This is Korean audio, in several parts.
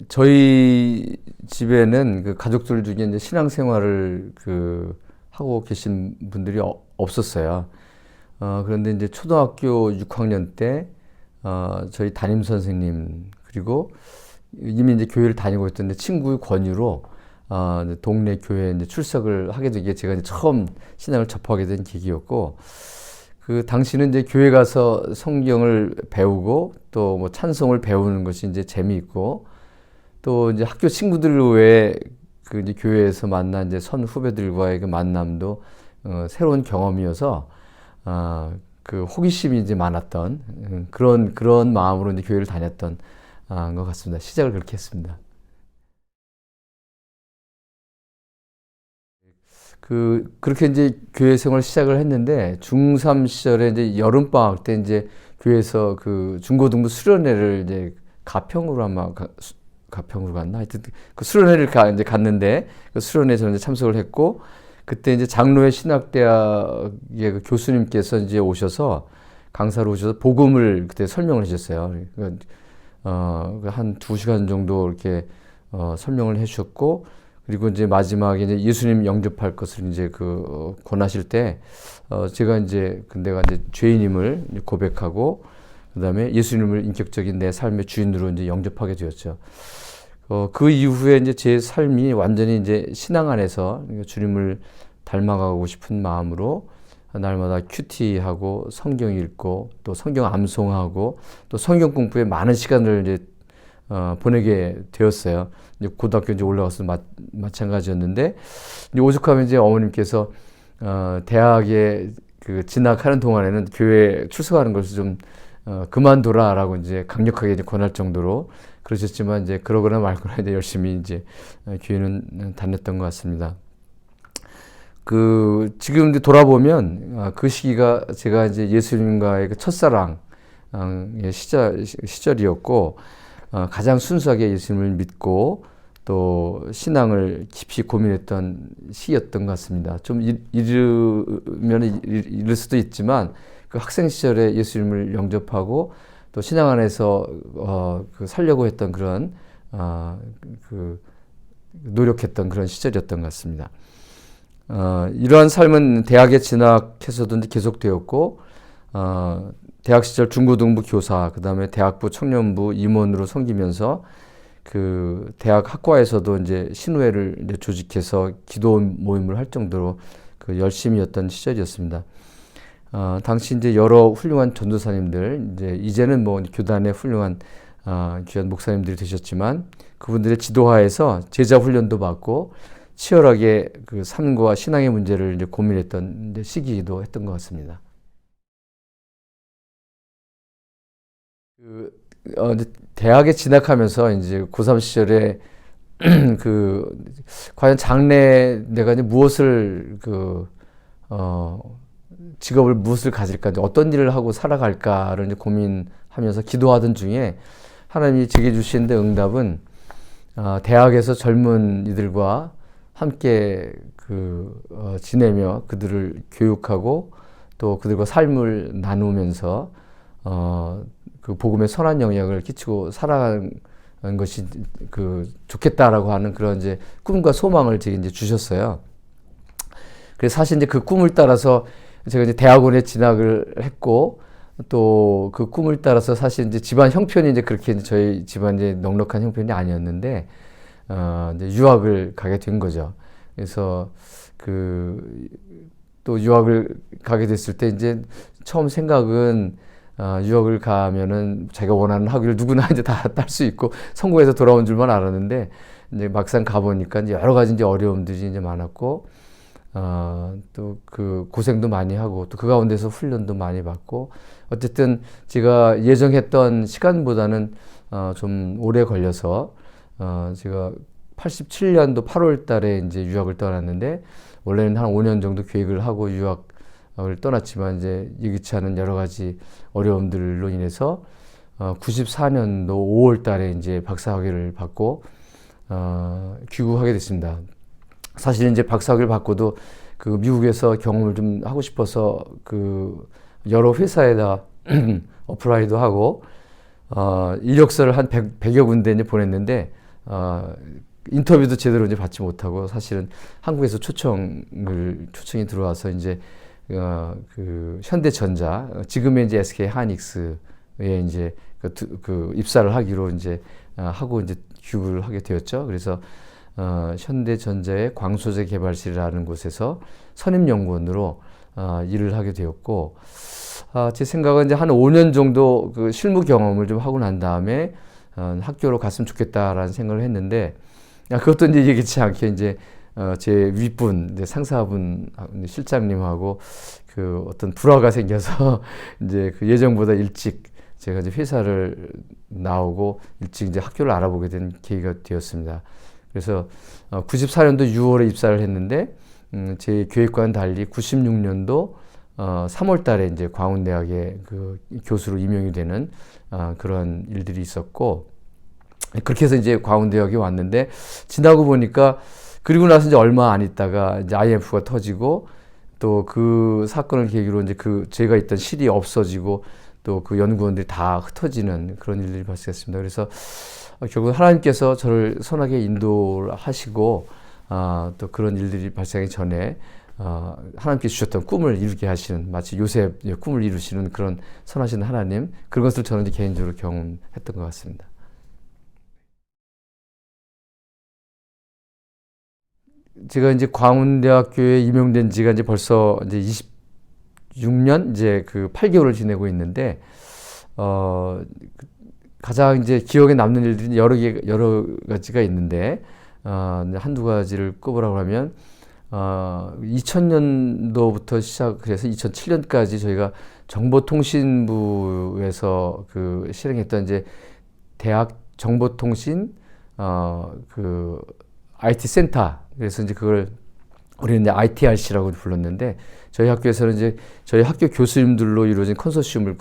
저희 집에는 그 가족들 중에 이제 신앙생활을 하고 계신 분들이 없었어요. 그런데 이제 초등학교 6학년 때, 저희 담임 선생님, 그리고 이미 이제 교회를 다니고 있던데 친구의 권유로, 이제 동네 교회에 이제 출석을 하게 된 게 제가 이제 처음 신앙을 접하게 된 계기였고, 그 당시는 이제 교회 가서 성경을 배우고 또 뭐 찬송을 배우는 것이 이제 재미있고, 또 이제 학교 친구들 외에 그 이제 교회에서 만난 이제 선 후배들과의 그 만남도 새로운 경험이어서 그 호기심이 이제 많았던 그런 마음으로 이제 교회를 다녔던 것 같습니다. 시작을 그렇게 했습니다. 그렇게 이제 교회 생활 시작을 했는데 중3 시절에 이제 여름방학 때 이제 교회에서 그 중고등부 수련회를 이제 가평으로 아마 가평으로 갔나? 하여튼 그 수련회를 이제 갔는데 그 수련회에 저는 이제 참석을 했고, 그때 이제 장로회 신학대학의 그 교수님께서 이제 오셔서 강사로 오셔서 복음을 그때 설명을 해주셨어요. 한 2시간 정도 이렇게 설명을 해주셨고, 그리고 이제 마지막에 이제 예수님 영접할 것을 이제 권하실 때, 제가 이제 내가 이제 죄인임을 고백하고, 그 다음에 예수님을 인격적인 내 삶의 주인으로 이제 영접하게 되었죠. 그 이후에 이제 제 삶이 완전히 이제 신앙 안에서 주님을 닮아가고 싶은 마음으로 날마다 큐티하고 성경 읽고 또 성경 암송하고 또 성경 공부에 많은 시간을 이제 보내게 되었어요. 이제 고등학교 이제 올라가서 마찬가지였는데, 이제 오죽하면 이제 어머님께서 대학에 진학하는 동안에는 교회 출석하는 것을 좀 그만둬라라고 이제 강력하게 이제 권할 정도로 그러셨지만, 이제 그러거나 말거나 이제 열심히 이제 교회는 다녔던 것 같습니다. 지금 이제 돌아보면 그 시기가 제가 이제 예수님과의 그 첫사랑의 시절이었고, 가장 순수하게 예수님을 믿고 또 신앙을 깊이 고민했던 시기였던 것 같습니다. 좀 이르면 이를 수도 있지만, 그 학생 시절에 예수님을 영접하고 또 신앙 안에서 살려고 했던 그런 노력했던 그런 시절이었던 것 같습니다. 이러한 삶은 대학에 진학해서도 계속되었고, 대학 시절 중고등부 교사, 그 다음에 대학부 청년부 임원으로 섬기면서 그 대학 학과에서도 이제 신우회를 이제 조직해서 기도 모임을 할 정도로 열심히였던 시절이었습니다. 당시 이제 여러 훌륭한 전도사님들, 이제는 뭐 교단의 훌륭한 귀한 목사님들이 되셨지만, 그분들의 지도하에서 제자 훈련도 받고 치열하게 그 삶과 신앙의 문제를 이제 고민했던 이제 시기이기도 했던 것 같습니다. 이제 대학에 진학하면서 이제 고3 시절에 과연 장래 내가 이제 무엇을 직업을 무엇을 가질까, 어떤 일을 하고 살아갈까를 이제 고민하면서 기도하던 중에 하나님이 제게 주신 응답은 대학에서 젊은 이들과 함께 지내며 그들을 교육하고 또 그들과 삶을 나누면서 그 복음의 선한 영향을 끼치고 살아가는 것이 좋겠다라고 하는 그런 이제 꿈과 소망을 제게 이제 주셨어요. 그래서 사실 이제 그 꿈을 따라서 제가 이제 대학원에 진학을 했고, 또 그 꿈을 따라서 사실 이제 집안 형편이 이제 그렇게 이제 저희 집안 이제 넉넉한 형편이 아니었는데, 이제 유학을 가게 된 거죠. 그래서 또 유학을 가게 됐을 때 이제 처음 생각은 유학을 가면은 자기가 원하는 학위를 누구나 이제 다 딸 수 있고 성공해서 돌아온 줄만 알았는데, 이제 막상 가보니까 이제 여러 가지 이제 어려움들이 이제 많았고, 또 고생도 많이 하고 또 그 가운데서 훈련도 많이 받고, 어쨌든 제가 예정했던 시간보다는 좀 오래 걸려서 제가 87년도 8월 달에 이제 유학을 떠났는데, 원래는 한 5년 정도 계획을 하고 유학을 떠났지만 이제 예기치 않은 여러 가지 어려움들로 인해서 94년도 5월 달에 이제 박사학위를 받고 귀국하게 됐습니다. 사실 이제 박사학위를 받고도 미국에서 경험을 좀 하고 싶어서 여러 회사에다 어플라이도 하고 이력서를 한 100여 군데 이제 보냈는데, 인터뷰도 제대로 이제 받지 못하고, 사실은 한국에서 초청이 들어와서 이제, 현대전자, 지금의 이제 SK 하이닉스에 이제 입사를 하기로 이제, 하고 이제 귀국을 하게 되었죠. 그래서, 현대전자의 광소재 개발실이라는 곳에서 선임연구원으로, 일을 하게 되었고, 제 생각은 이제 한 5년 정도 그 실무 경험을 좀 하고 난 다음에 학교로 갔으면 좋겠다라는 생각을 했는데, 그것도 이제 예기치 않게 이제 제 윗분, 이제 상사분, 실장님하고 그 어떤 불화가 생겨서 이제 그 예정보다 일찍 제가 이제 회사를 나오고 일찍 이제 학교를 알아보게 된 계기가 되었습니다. 그래서 94년도 6월에 입사를 했는데, 제 계획과는 달리 96년도 3월 달에 이제 광운대학의 그 교수로 임용이 되는 그런 일들이 있었고, 그렇게 해서 이제 광운대학에 왔는데, 지나고 보니까, 그리고 나서 이제 얼마 안 있다가 이제 IMF가 터지고, 또 그 사건을 계기로 이제 제가 있던 실이 없어지고, 또 그 연구원들이 다 흩어지는 그런 일들이 발생했습니다. 그래서 결국 하나님께서 저를 선하게 인도를 하시고, 또 그런 일들이 발생하기 전에 하나님께 주셨던 꿈을 이루게 하시는, 마치 요셉의 꿈을 이루시는 그런 선하신 하나님, 그런 것을 저는 이제 개인적으로 경험했던 것 같습니다. 제가 이제 광운대학교에 임용된 지가 이제 벌써 이제 26년, 이제 그 8개월을 지내고 있는데, 가장 이제 기억에 남는 일들이 여러 가지가 있는데, 한두 가지를 꼽으라고 하면, 2000년도부터 시작해서 2007년까지 저희가 정보통신부에서 그 실행했던 이제 대학 정보통신, IT 센터. 그래서 이제 그걸 우리는 이제 ITRC라고 불렀는데, 저희 학교에서는 이제 저희 학교 교수님들로 이루어진 컨소시엄을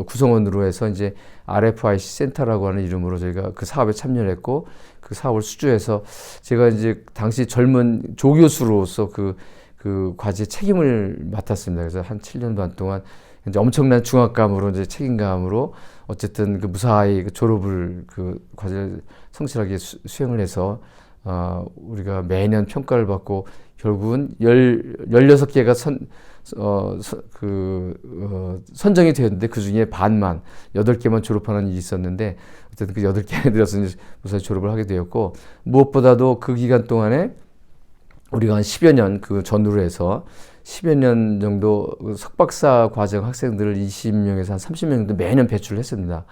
구성원으로 해서 이제 RFIC 센터라고 하는 이름으로 저희가 그 사업에 참여를 했고, 그 사업을 수주해서 제가 이제 당시 젊은 조교수로서 그 과제 책임을 맡았습니다. 그래서 한 7년 반 동안 이제 엄청난 중압감으로, 이제 책임감으로 어쨌든 그 무사히 그 졸업을, 그 과제를 성실하게 수행을 해서, 우리가 매년 평가를 받고 결국은 16개가 선정이 되었는데, 그 중에 반만, 8개만 졸업하는 일이 있었는데, 어쨌든 그 8개에 들어서 무사히 졸업을 하게 되었고, 무엇보다도 그 기간 동안에 우리가 한 10여 년 그 전후로 해서 10여 년 정도 석박사 과정 학생들을 20명에서 한 30명 정도 매년 배출을 했습니다.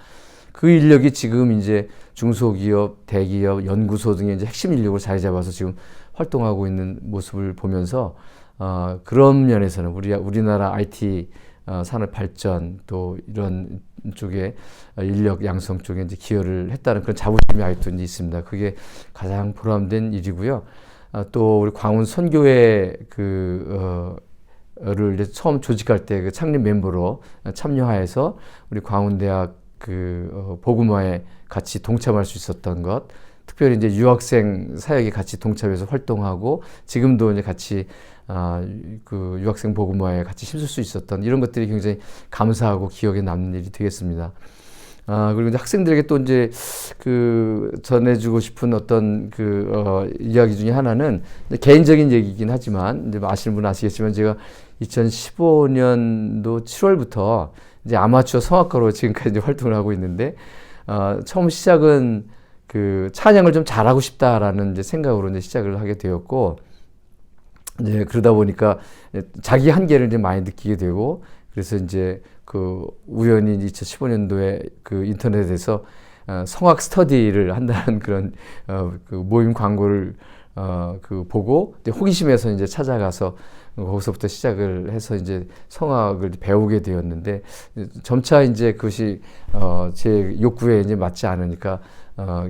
그 인력이 지금 이제 중소기업, 대기업, 연구소 등의 이제 핵심 인력으로 자리 잡아서 지금 활동하고 있는 모습을 보면서, 그런 면에서는 우리나라 IT 산업 발전, 또 이런 쪽에 인력 양성 쪽에 이제 기여를 했다는 그런 자부심이 아직도 이제 있습니다. 그게 가장 보람된 일이고요. 또 우리 광운 선교회 를 이제 처음 조직할 때 그 창립 멤버로 참여하여서 우리 광운대학 복음화에 같이 동참할 수 있었던 것, 특별히 이제 유학생 사역에 같이 동참해서 활동하고, 지금도 이제 같이 그 유학생 복음화에 같이 힘쓸 수 있었던 이런 것들이 굉장히 감사하고 기억에 남는 일이 되겠습니다. 그리고 이제 학생들에게 또 이제 전해주고 싶은 어떤 이야기 중에 하나는 개인적인 얘기이긴 하지만, 이제 아시는 분은 아시겠지만, 제가 2015년도 7월부터 이제 아마추어 성악가로 지금까지 이제 활동을 하고 있는데, 처음 시작은 찬양을 좀 잘하고 싶다라는 이제 생각으로 이제 시작을 하게 되었고, 이제 그러다 보니까 자기 한계를 이제 많이 느끼게 되고, 그래서 이제 우연히 2015년도에 인터넷에서 성악 스터디를 한다는 그런 모임 광고를 보고 이제 호기심에서 이제 찾아가서 거기서부터 시작을 해서 이제 성악을 배우게 되었는데, 점차 이제 그것이 제 욕구에 이제 맞지 않으니까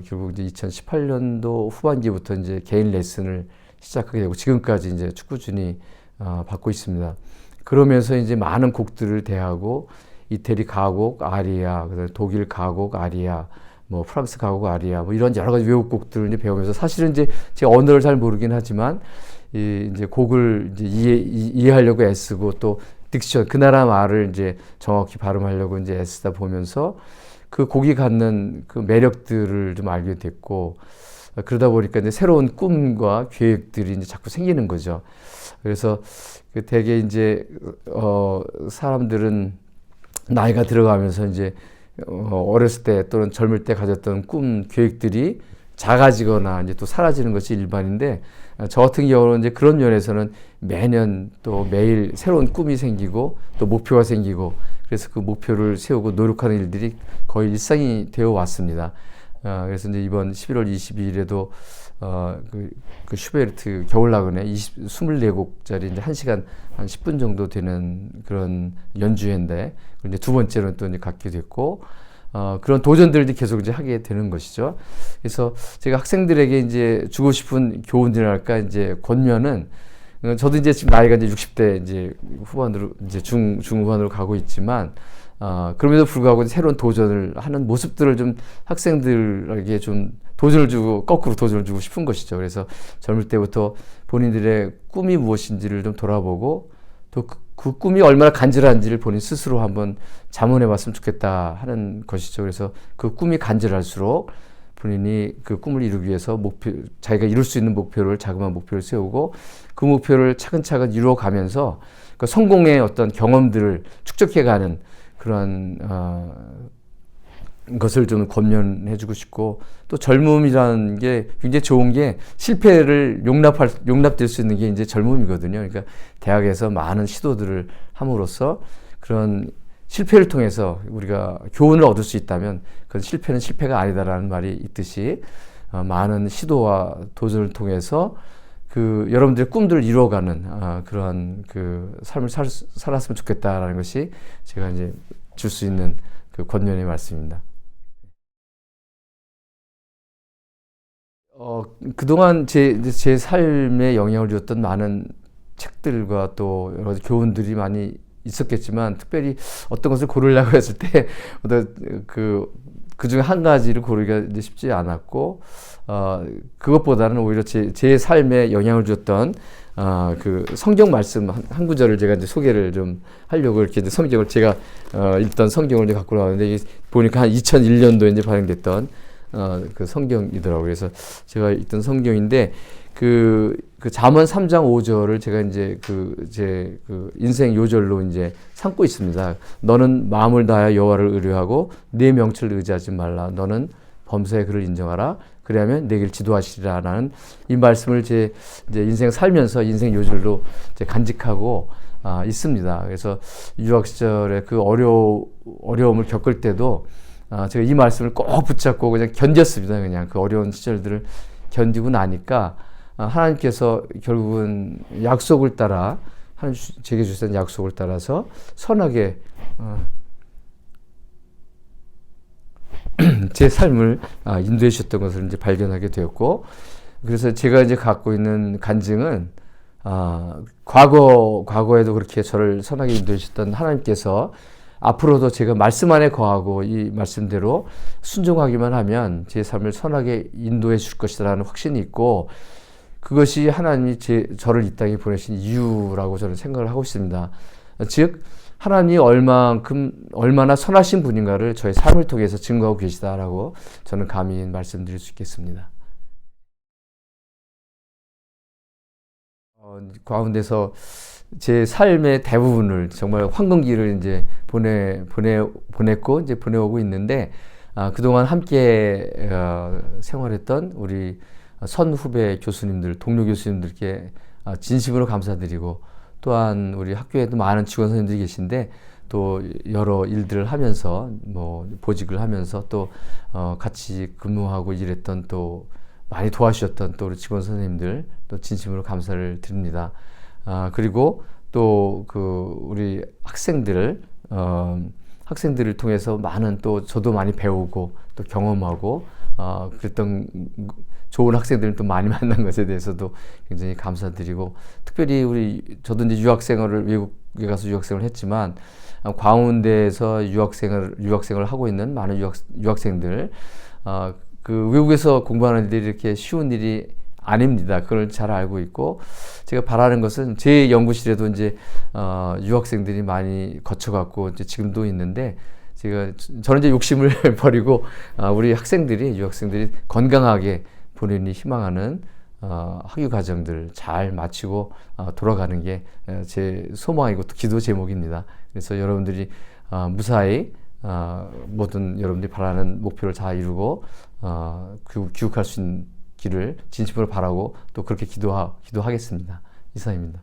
결국 이제 2018년도 후반기부터 이제 개인 레슨을 시작하게 되고, 지금까지 이제 꾸준히 받고 있습니다. 그러면서 이제 많은 곡들을 대하고, 이태리 가곡 아리아, 그다음에 독일 가곡 아리아, 뭐 프랑스 가곡 아리아, 뭐 이런 여러 가지 외국 곡들을 이제 배우면서, 사실은 이제 제 언어를 잘 모르긴 하지만 이제 곡을 이제 이해하려고 애쓰고, 또 딕션, 그 나라 말을 이제 정확히 발음하려고 이제 애쓰다 보면서 그 곡이 갖는 그 매력들을 좀 알게 됐고, 그러다 보니까 이제 새로운 꿈과 계획들이 이제 자꾸 생기는 거죠. 그래서 그 되게 이제 사람들은 나이가 들어가면서 이제 어렸을 때 또는 젊을 때 가졌던 꿈 계획들이 작아지거나 이제 또 사라지는 것이 일반인데, 저 같은 경우는 이제 그런 면에서는 매년 또 매일 새로운 꿈이 생기고 또 목표가 생기고, 그래서 그 목표를 세우고 노력하는 일들이 거의 일상이 되어 왔습니다. 그래서 이제 이번 11월 22일에도 그 슈베르트 겨울나그네 24곡짜리 이제 1시간 한 10분 정도 되는 그런 연주회인데, 이제 두 번째로는 또 이제 갖게 됐고, 그런 도전들을 계속 이제 하게 되는 것이죠. 그래서 제가 학생들에게 이제 주고 싶은 교훈이랄까, 이제 권면은, 저도 이제 지금 나이가 이제 60대 이제 후반으로 이제 중후반으로 가고 있지만, 그럼에도 불구하고 새로운 도전을 하는 모습들을 좀 학생들에게 좀 도전을 주고, 거꾸로 도전을 주고 싶은 것이죠. 그래서 젊을 때부터 본인들의 꿈이 무엇인지를 좀 돌아보고, 또 그 꿈이 얼마나 간절한지를 본인 스스로 한번 자문해 봤으면 좋겠다 하는 것이죠. 그래서 그 꿈이 간절할수록 본인이 그 꿈을 이루기 위해서 자기가 이룰 수 있는 목표를, 자그마한 목표를 세우고, 그 목표를 차근차근 이루어가면서 그 성공의 어떤 경험들을 축적해가는 그런 것을 좀 권면해주고 싶고, 또 젊음이라는 게 굉장히 좋은 게 실패를 용납될 수 있는 게 이제 젊음이거든요. 그러니까 대학에서 많은 시도들을 함으로써 그런 실패를 통해서 우리가 교훈을 얻을 수 있다면, 그건 실패는 실패가 아니다라는 말이 있듯이, 많은 시도와 도전을 통해서 그 여러분들의 꿈들을 이루어가는 그러한 그 삶을 살았으면 좋겠다라는 것이 제가 이제 줄 수 있는 그 권면의 말씀입니다. 그동안 제 삶에 영향을 줬던 많은 책들과 또 여러 가지 교훈들이 많이 있었겠지만, 특별히 어떤 것을 고르려고 했을 때, 그 중에 한 가지를 고르기가 쉽지 않았고, 그것보다는 오히려 제 삶에 영향을 줬던, 그 성경 말씀 한 구절을 제가 이제 소개를 좀 하려고 이렇게 이제 성경을 제가, 읽던 성경을 이제 갖고 나왔는데, 이게 보니까 한 2001년도에 이제 발행됐던, 그 성경이더라고요. 그래서 제가 읽던 성경인데, 그 잠언 3장 5절을 제가 이제 제 인생 요절로 이제 삼고 있습니다. 너는 마음을 다하여 여호와를 의뢰하고 네 명철을 의지하지 말라. 너는 범사의 그를 인정하라. 그래야면 내길 지도하시리라라는 이 말씀을 제 이제 인생 살면서 인생 요절로 이제 간직하고 있습니다. 그래서 유학 시절에 그 어려움을 겪을 때도 제가 이 말씀을 꼭 붙잡고 그냥 견뎠습니다. 그냥 그 어려운 시절들을 견디고 나니까 하나님께서 결국은 약속을 따라, 하나님 제게 주신 약속을 따라서 선하게 제 삶을 인도해 주셨던 것을 이제 발견하게 되었고, 그래서 제가 이제 갖고 있는 간증은, 과거에도 그렇게 저를 선하게 인도해 주셨던 하나님께서 앞으로도 제가 말씀 안에 거하고 이 말씀대로 순종하기만 하면 제 삶을 선하게 인도해 줄 것이라는 확신이 있고, 그것이 하나님이 저를 이 땅에 보내신 이유라고 저는 생각을 하고 있습니다. 즉, 하나님이 얼마나 선하신 분인가를 저의 삶을 통해서 증거하고 계시다라고 저는 감히 말씀드릴 수 있겠습니다. 가운데서 제 삶의 대부분을 정말 황금기를 이제 보냈고 이제 보내오고 있는데, 그동안 함께 생활했던 우리 선후배 교수님들, 동료 교수님들께 진심으로 감사드리고, 또한 우리 학교에도 많은 직원 선생님들이 계신데, 또 여러 일들을 하면서 뭐 보직을 하면서 또 같이 근무하고 일했던, 또 많이 도와주셨던 또 우리 직원 선생님들 또 진심으로 감사를 드립니다. 그리고 또 우리 학생들을 통해서 많은, 또 저도 많이 배우고 또 경험하고 그랬던 좋은 학생들을 또 많이 만난 것에 대해서도 굉장히 감사드리고, 특별히 저도 이제 외국에 가서 유학생을 했지만, 광운대에서 유학생을 하고 있는 많은 유학생들, 그 외국에서 공부하는 일이 이렇게 쉬운 일이 아닙니다. 그걸 잘 알고 있고, 제가 바라는 것은 제 연구실에도 이제 유학생들이 많이 거쳐갔고 이제 지금도 있는데, 저는 이제 욕심을 버리고 우리 유학생들이 건강하게 본인이 희망하는 학위 과정들 잘 마치고 돌아가는 게 제 소망이고 또 기도 제목입니다. 그래서 여러분들이 무사히 모든 여러분들이 바라는 목표를 다 이루고 귀국할 수 있는 길을 진심으로 바라고 또 그렇게 기도하겠습니다. 이상입니다.